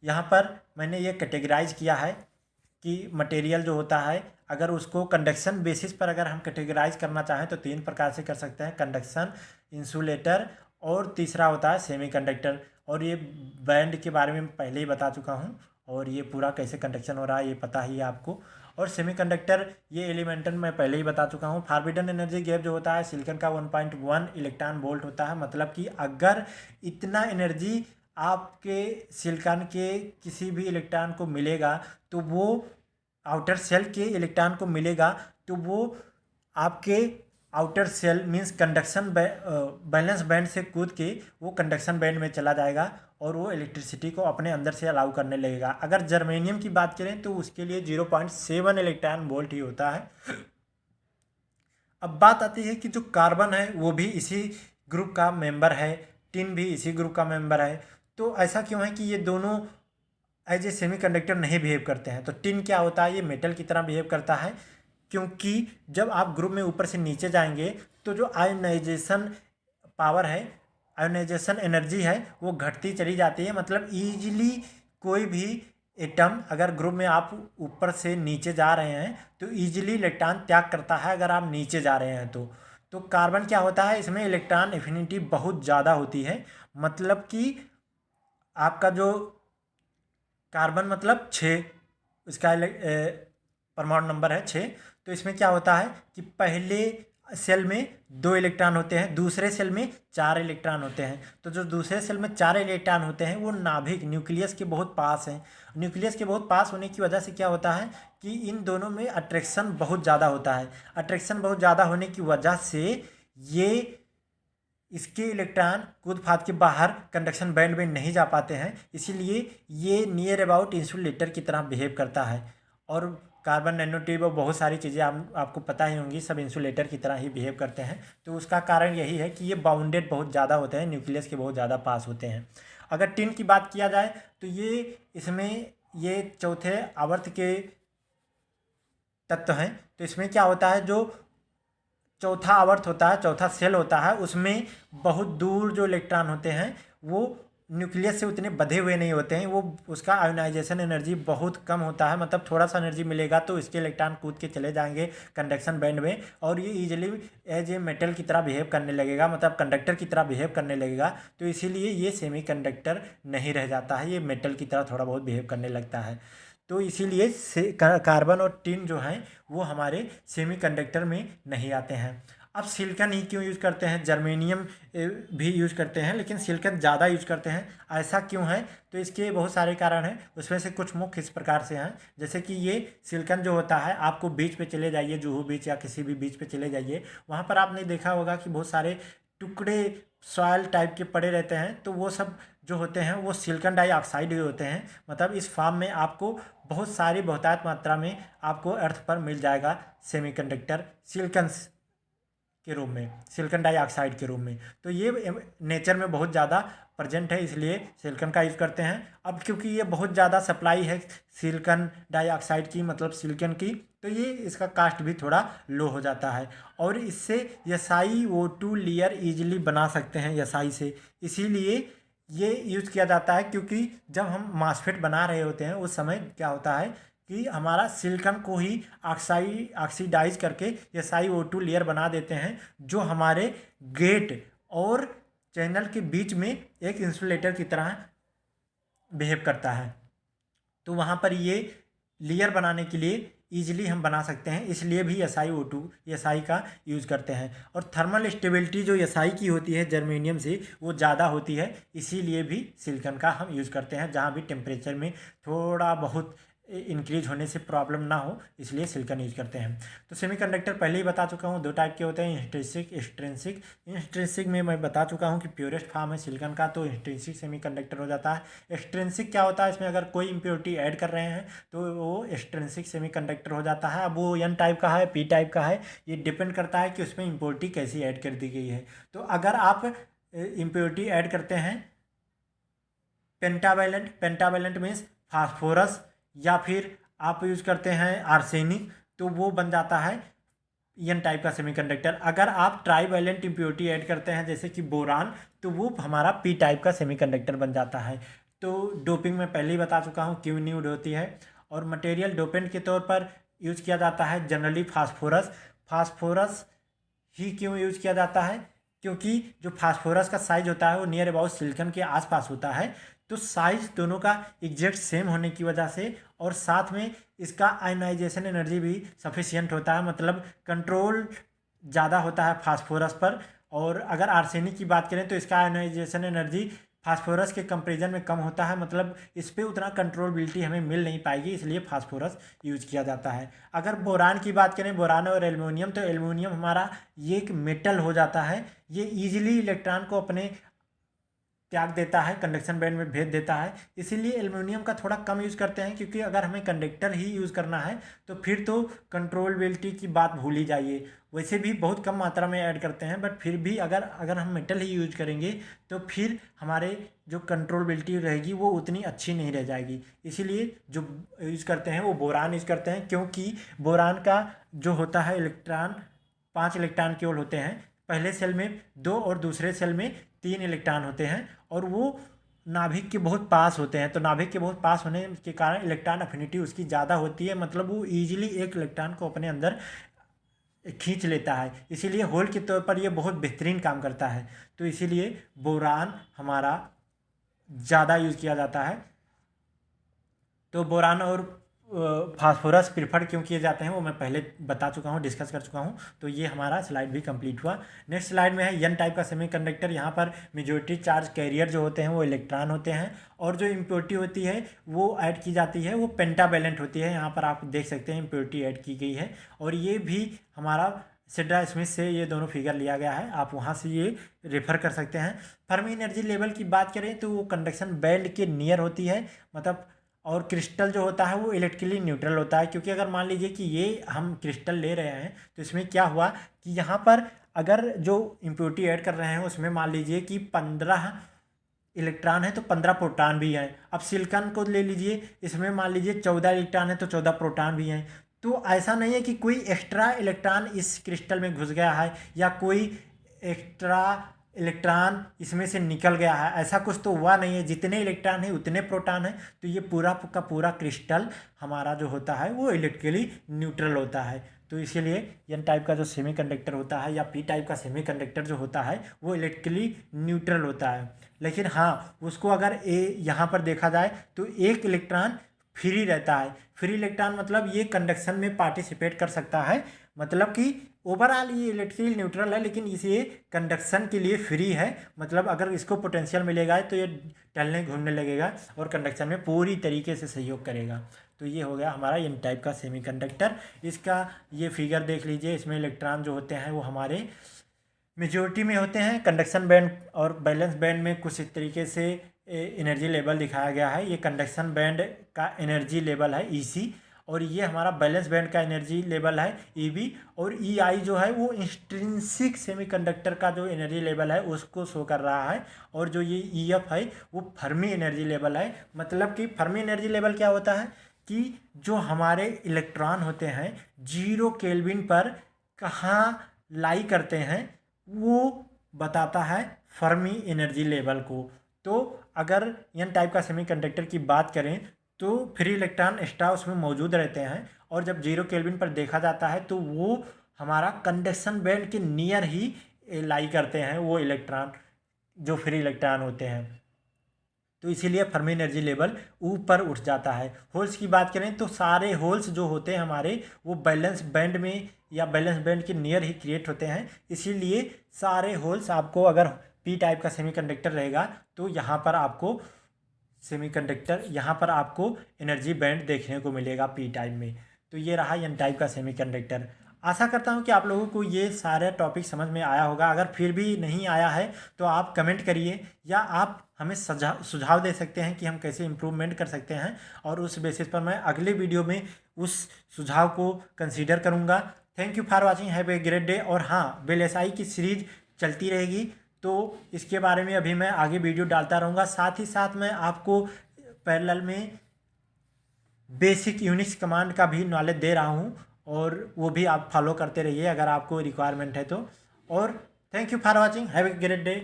यहाँ पर मैंने ये कैटेगराइज किया है कि मटेरियल जो होता है अगर उसको कंडक्शन बेसिस पर अगर हम कैटेगराइज करना चाहें तो 3 प्रकार से कर सकते हैं, कंडक्शन, इंसुलेटर और तीसरा होता है सेमीकंडक्टर। और ये बैंड के बारे में पहले ही बता चुका हूँ और ये पूरा कैसे कंडक्शन हो रहा है ये पता ही है आपको। और सेमीकंडक्टर ये एलिमेंटल मैं पहले ही बता चुका हूँ। फॉरबिडन एनर्जी गैप जो होता है सिलिकॉन का 1.1 इलेक्ट्रॉन वोल्ट होता है, मतलब कि अगर इतना एनर्जी आपके सिलिकॉन के किसी भी इलेक्ट्रॉन को मिलेगा तो वो आउटर सेल के इलेक्ट्रॉन को मिलेगा तो वो आपके outer cell means conduction valence band से कूद के वो कंडक्शन बैंड में चला जाएगा और वो इलेक्ट्रिसिटी को अपने अंदर से अलाउ करने लगेगा। अगर जर्मेनियम की बात करें तो उसके लिए 0.7 इलेक्ट्रॉन वोल्ट ही होता है। अब बात आती है कि जो कार्बन है वो भी इसी ग्रुप का मेंबर है, टिन भी इसी ग्रुप का मेंबर है। तो ऐसा क्यों है कि ये दोनों एज ए सेमीकंडक्टर नहीं बिहेव करते हैं? तो टिन क्या होता है, ये मेटल की तरह बिहेव करता है, क्योंकि जब आप ग्रुप में ऊपर से नीचे जाएंगे तो जो आयोनाइजेशन पावर है, आयोनाइजेशन एनर्जी है वो घटती चली जाती है। मतलब ईजिली कोई भी एटम अगर ग्रुप में आप ऊपर से नीचे जा रहे हैं तो ईजिली इलेक्ट्रॉन त्याग करता है अगर आप नीचे जा रहे हैं तो कार्बन क्या होता है, इसमें इलेक्ट्रॉन एफिनिटी बहुत ज़्यादा होती है। मतलब कि आपका जो कार्बन मतलब 6, इसका परमाणु नंबर है 6। तो इसमें क्या होता है कि पहले सेल में 2 इलेक्ट्रॉन होते हैं, दूसरे सेल में 4 इलेक्ट्रॉन होते हैं। तो जो दूसरे सेल में 4 इलेक्ट्रॉन होते हैं वो नाभिक न्यूक्लियस के बहुत पास हैं। न्यूक्लियस के बहुत पास होने की वजह से क्या होता है कि इन दोनों में अट्रैक्शन बहुत ज़्यादा होता है। अट्रैक्शन बहुत ज़्यादा होने की वजह से ये इसके इलेक्ट्रॉन कूद फाद के बाहर कंडक्शन बैंड में नहीं जा पाते हैं, इसीलिए ये नियर अबाउट इंसुलेटर की तरह बिहेव करता है। और कार्बन नैनोट्यूब और बहुत सारी चीज़ें आपको पता ही होंगी, सब इंसुलेटर की तरह ही बिहेव करते हैं। तो उसका कारण यही है कि ये बाउंडेड बहुत ज़्यादा होते हैं, न्यूक्लियस के बहुत ज़्यादा पास होते हैं। अगर टिन की बात किया जाए तो ये चौथे आवर्त के तत्व हैं। तो इसमें क्या होता है, जो चौथा आवर्त होता है, चौथा सेल होता है, उसमें बहुत दूर जो इलेक्ट्रॉन होते हैं वो न्यूक्लियस से उतने बधे हुए नहीं होते हैं, वो उसका आयोनाइजेशन एनर्जी बहुत कम होता है। मतलब थोड़ा सा एनर्जी मिलेगा तो इसके इलेक्ट्रॉन कूद के चले जाएंगे कंडक्शन बैंड में और ये इजीली एज ए मेटल की तरह बिहेव करने लगेगा, मतलब कंडक्टर की तरह बिहेव करने लगेगा। तो इसीलिए ये सेमी कंडक्टर नहीं रह जाता है, ये मेटल की तरह थोड़ा बहुत बिहेव करने लगता है। तो इसीलिए कार्बन और टिन जो हैं वो हमारे सेमीकंडक्टर में नहीं आते हैं। अब सिलिकॉन ही क्यों यूज़ करते हैं, जर्मेनियम भी यूज़ करते हैं, लेकिन सिलिकॉन ज़्यादा यूज़ करते हैं, ऐसा क्यों है? तो इसके बहुत सारे कारण हैं, उसमें से कुछ मुख्य इस प्रकार से हैं। जैसे कि ये सिलिकॉन जो होता है, आपको बीच पे चले जाइए, जुहू बीच या किसी भी बीच पे चले जाइए, वहाँ पर आपने देखा होगा कि बहुत सारे टुकड़े सॉयल टाइप के पड़े रहते हैं। तो वो सब जो होते हैं वो सिलिकॉन डाइऑक्साइड ही होते हैं। मतलब इस फॉर्म में आपको बहुत सारी बहुतायत मात्रा में आपको अर्थ पर मिल जाएगा सेमीकंडक्टर सिलिकॉन के रूप में, सिलिकॉन डाइऑक्साइड के रूप में। तो ये नेचर में बहुत ज़्यादा प्रेजेंट है, इसलिए सिलिकॉन का यूज़ करते हैं। अब क्योंकि ये बहुत ज़्यादा सप्लाई है सिलिकॉन डाइऑक्साइड की, मतलब सिलिकॉन की, तो ये इसका कास्ट भी थोड़ा लो हो जाता है और इससे SiO2 लेयर ईजिली बना सकते हैं SI से। इसीलिए ये यूज़ किया जाता है, क्योंकि जब हम मास्फेट बना रहे होते हैं उस समय क्या होता है कि हमारा सिलिकॉन को ही ऑक्सीडाइज करके SiO2 लेयर बना देते हैं, जो हमारे गेट और चैनल के बीच में एक इंसुलेटर की तरह बिहेव करता है। तो वहाँ पर ये लेयर बनाने के लिए ईजिली हम बना सकते हैं, इसलिए भी SiO2 SI का यूज़ करते हैं। और थर्मल स्टेबिलिटी जो SI की होती है जर्मेनियम से वो ज़्यादा होती है, इसीलिए भी सिलिकॉन का हम यूज़ करते हैं। जहाँ भी टेम्परेचर में थोड़ा बहुत इंक्रीज होने से प्रॉब्लम ना हो, इसलिए सिलिकॉन यूज़ करते हैं। तो सेमीकंडक्टर पहले ही बता चुका हूँ, 2 टाइप के होते हैं, इंट्रिंसिक एक्सट्रिंसिक। इंट्रिंसिक में मैं बता चुका हूँ कि प्योरेस्ट फॉर्म है सिलिकॉन का, तो इंट्रिंसिक सेमीकंडक्टर हो जाता है। एक्सट्रिंसिक क्या होता है, इसमें अगर कोई इम्प्योरिटी ऐड कर रहे हैं तो वो एक्सट्रिंसिक सेमीकंडक्टर हो जाता है। अब वो N टाइप का है, P टाइप का है, ये डिपेंड करता है कि उसमें इम्प्योरिटी कैसी ऐड कर दी गई है। तो अगर आप इम्प्योरिटी ऐड करते हैं पेंटावैलेंट मीन्स फास्फोरस, या फिर आप यूज़ करते हैं आर्सेनिक, तो वो बन जाता है N टाइप का सेमीकंडक्टर। अगर आप ट्राईवैलेंट इम्प्योरिटी ऐड करते हैं जैसे कि बोरान, तो वो हमारा P टाइप का सेमीकंडक्टर बन जाता है। तो डोपिंग में पहले ही बता चुका हूँ क्यों न्यूड होती है। और मटेरियल डोपेंट के तौर पर यूज़ किया जाता है जनरली फास्फोरस। फास्फोरस ही क्यों यूज़ किया जाता है, क्योंकि जो फास्फोरस का साइज होता है वो नियर अबाउट सिलिकॉन के आसपास होता है। तो साइज दोनों का एग्जैक्ट सेम होने की वजह से, और साथ में इसका आयनाइजेशन एनर्जी भी सफिशियंट होता है, मतलब कंट्रोल ज़्यादा होता है फास्फोरस पर। और अगर आर्सेनिक की बात करें तो इसका आयनाइजेशन एनर्जी फास्फोरस के कंपेरिजन में कम होता है, मतलब इस पर उतना कंट्रोलबिलिटी हमें मिल नहीं पाएगी, इसलिए फास्फोरस यूज किया जाता है। अगर बोरान की बात करें, बोरान और एल्युमिनियम, तो एल्युमिनियम हमारा ये एक मेटल हो जाता है, ये ईजिली इलेक्ट्रॉन को अपने त्याग देता है, कंडक्शन बैंड में भेज देता है, इसीलिए एल्युमिनियम का थोड़ा कम यूज़ करते हैं। क्योंकि अगर हमें कंडक्टर ही यूज़ करना है तो फिर तो कंट्रोलबिलिटी की बात भूल ही जाइए। वैसे भी बहुत कम मात्रा में ऐड करते हैं, बट फिर भी अगर हम मेटल ही यूज करेंगे तो फिर हमारे जो कंट्रोलबिलिटी रहेगी वो उतनी अच्छी नहीं रह जाएगी। इसीलिए जो यूज़ करते हैं वो बोरान यूज़ करते हैं, क्योंकि बोरान का जो होता है इलेक्ट्रॉन 5 इलेक्ट्रॉन केवल होते हैं। पहले सेल में 2 और दूसरे सेल में 3 इलेक्ट्रॉन होते हैं, और वो नाभिक के बहुत पास होते हैं। तो नाभिक के बहुत पास होने के कारण इलेक्ट्रॉन अफिनिटी उसकी ज़्यादा होती है, मतलब वो ईजिली एक इलेक्ट्रॉन को अपने अंदर खींच लेता है, इसीलिए होल के तौर पर ये बहुत बेहतरीन काम करता है। तो इसीलिए बोरान हमारा ज़्यादा यूज़ किया जाता है। तो बोरान और फास्फोरस प्रिफर्ड क्यों किए जाते हैं वो मैं पहले बता चुका हूँ, डिस्कस कर चुका हूँ। तो ये हमारा स्लाइड भी कंप्लीट हुआ। नेक्स्ट स्लाइड में है एन टाइप का सेमीकंडक्टर। यहाँ पर मेजॉरिटी चार्ज कैरियर जो होते हैं वो इलेक्ट्रॉन होते हैं, और जो इम्प्योरिटी होती है वो ऐड की जाती है, वो पेंटावैलेंट होती है। यहाँ पर आप देख सकते हैं इम्प्योरिटी ऐड की गई है, और ये भी हमारा सिड्रा स्मिथ से ये दोनों फिगर लिया गया है, आप वहाँ से ये रेफर कर सकते हैं। फर्मी एनर्जी लेवल की बात करें तो वो कंडक्शन बैंड के नियर होती है, मतलब। और क्रिस्टल जो होता है वो इलेक्ट्रिकली न्यूट्रल होता है, क्योंकि अगर मान लीजिए कि ये हम क्रिस्टल ले रहे हैं तो इसमें क्या हुआ कि यहाँ पर अगर जो इम्प्योरिटी ऐड कर रहे हैं उसमें मान लीजिए कि 15 इलेक्ट्रॉन है तो 15 प्रोटॉन भी हैं। अब सिलिकॉन को ले लीजिए, इसमें मान लीजिए 14 इलेक्ट्रॉन है तो 14 प्रोटॉन भी हैं। तो ऐसा नहीं है कि कोई एक्स्ट्रा इलेक्ट्रॉन इस क्रिस्टल में घुस गया है या कोई एक्स्ट्रा इलेक्ट्रॉन इसमें से निकल गया है, ऐसा कुछ तो हुआ नहीं है। जितने इलेक्ट्रॉन है उतने प्रोटॉन है, तो ये पूरा का पूरा क्रिस्टल हमारा जो होता है वो इलेक्ट्रिकली न्यूट्रल होता है। तो इसीलिए एन टाइप का जो सेमीकंडक्टर होता है या पी टाइप का सेमीकंडक्टर जो होता है वो इलेक्ट्रिकली न्यूट्रल होता है। लेकिन हाँ, उसको अगर यहाँ पर देखा जाए तो एक इलेक्ट्रॉन फ्री रहता है। फ्री इलेक्ट्रॉन मतलब ये कंडक्शन में पार्टिसिपेट कर सकता है, मतलब कि ओवरऑल ये इलेक्ट्रिकली न्यूट्रल है लेकिन इसे कंडक्शन के लिए फ्री है। मतलब अगर इसको पोटेंशियल मिलेगा तो ये टहलने घूमने लगेगा और कंडक्शन में पूरी तरीके से सहयोग करेगा। तो ये हो गया हमारा एन टाइप का सेमीकंडक्टर। इसका ये फिगर देख लीजिए, इसमें इलेक्ट्रॉन जो होते हैं वो हमारे मेजॉरिटी में होते हैं। कंडक्शन बैंड और बैलेंस बैंड में कुछ इस तरीके से एनर्जी लेवल दिखाया गया है। ये कंडक्शन बैंड का एनर्जी लेवल है ईसी, और ये हमारा बैलेंस बैंड का एनर्जी लेवल है ईबी, और ईआई जो है वो इंट्रिंसिक सेमीकंडक्टर का जो एनर्जी लेवल है उसको शो कर रहा है। और जो ये ईएफ है वो फर्मी एनर्जी लेवल है। मतलब कि फर्मी एनर्जी लेवल क्या होता है कि जो हमारे इलेक्ट्रॉन होते हैं 0 केल्विन पर कहाँ लाई करते हैं वो बताता है फर्मी एनर्जी लेवल को। तो अगर एन टाइप का सेमीकंडक्टर की बात करें तो फ्री इलेक्ट्रॉन एक्स्ट्रा उसमें मौजूद रहते हैं, और जब 0 केल्विन पर देखा जाता है तो वो हमारा कंडक्शन बैंड के नियर ही लाई करते हैं वो इलेक्ट्रॉन जो फ्री इलेक्ट्रॉन होते हैं। तो इसीलिए फर्मी एनर्जी लेवल ऊपर उठ जाता है। होल्स की बात करें तो सारे होल्स जो होते हैं हमारे वो बैलेंस बैंड में या बैलेंस बैंड के नियर ही क्रिएट होते हैं। इसीलिए सारे होल्स आपको, अगर पी टाइप का सेमीकंडक्टर रहेगा तो यहाँ पर आपको एनर्जी बैंड देखने को मिलेगा पी टाइप में। तो ये रहा एन टाइप का सेमीकंडक्टर। आशा करता हूँ कि आप लोगों को ये सारा टॉपिक समझ में आया होगा। अगर फिर भी नहीं आया है तो आप कमेंट करिए, या आप हमें सुझाव दे सकते हैं कि हम कैसे इम्प्रूवमेंट कर सकते हैं, और उस बेसिस पर मैं अगले वीडियो में उस सुझाव को कंसीडर करूँगा। Thank you for watching, have a great day. और हाँ, बेलएसआई की सीरीज चलती रहेगी, तो इसके बारे में अभी मैं आगे वीडियो डालता रहूँगा। साथ ही साथ मैं आपको पैरेलल में बेसिक यूनिक्स कमांड का भी नॉलेज दे रहा हूँ, और वो भी आप फॉलो करते रहिए अगर आपको रिक्वायरमेंट है तो। और thank you for watching, have a great day.